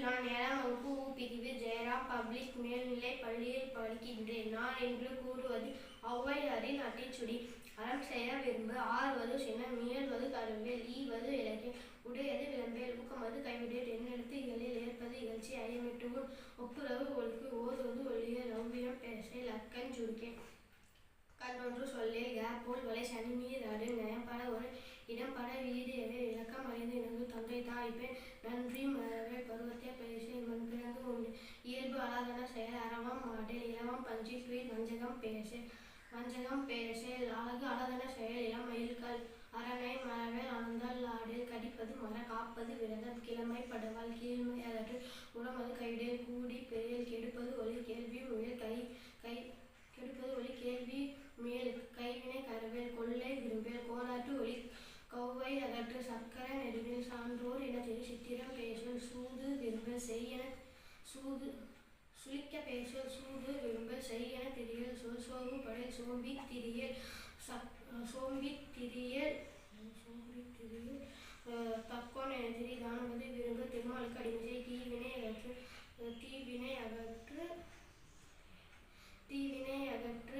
நான் 7ஆம் வகுப்பு உ பிரிவு ஜெயராம் பப்ளிக் மேல்நிலைப் பள்ளியில் படிக்கின்றேன். நான் என்று கூறுவது ஔவையாரின் ஆத்திச்சூடி. அறம் செய்ய விரும்பு. ஆறுவது சினம். முயல்வது கரும்பேல். ஈவது இலக்கியம். உடையது விளம்பேல். ஊக்கமது கைவிடேல். எண்ணெழுத்து இகழில். ஏற்பது இகழ்ச்சி. ஐயமிட்டு உன். ஒப்புரவு ஒழுக்கு. ஓதுவது ஒழியல். ஔவியம் பேசேல். அக்கஞ் சுருக்கே. கண்ணொன்று சொல்லேல். போல் வளை சனி நீராடு. நயம்பட ஒரு இடம்பட வீடு எவை. இலக்கம் அறிந்து இணங்கு. தந்தை தாய்ப்பேன் நன்றி மறவே. பருவத்தை பேசேல். மண்பிறந்து உண்டு. இயல்பு அலாதன செயல். அறவம் மாட்டேல். இலவம் பஞ்சி துயில். வஞ்சகம் பேசேல். அழகு அலாதன செயல். இளம் மயில்கள். அரணை மறவேல். அணந்தல் ஆடேல். கடிப்பது மற. காப்பது விரதம். கிழமை படவால். கீழ்மை அகற்று. உளமது கைவிடேல். கூடி பெரியல். கெடுப்பது ஒளி. கேள்வி முயல். கெடுப்பது ஒளி. கேள்வி மேல். கைவினை கரவேல். கொள்ளை விரும்பேல். கோலாற்று ஒளி. கௌவை அகற்று. சக்கர நெடுவேல். சான்றோர் இனத்திரி. சித்திரம் பேசல். சூது விரும்பல். செய்யன சுளிக்க பேசல். சூது விரும்பல். செய்யன திரியல். சோம்பு படையல். சோம்பித் திரியல். தக்கோன் என திரி. தானுவது விரும்பு. திருமாலுக்கு அடிமை. தீவினை அகற்று.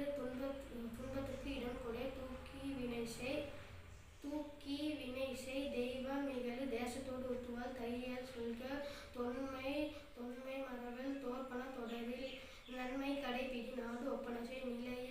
துன்பத்துக்கு இடம் கொடை. தூக்கி வினை செய். தெய்வம் இகழு. தேசத்தோடு ஒட்டுவாள். தையல் சொல்க. தொன்மை மறவல். தோற்பன தொடரில். நன்மை கடைப்பிடி. நாடு ஒப்பன செய். நிலைய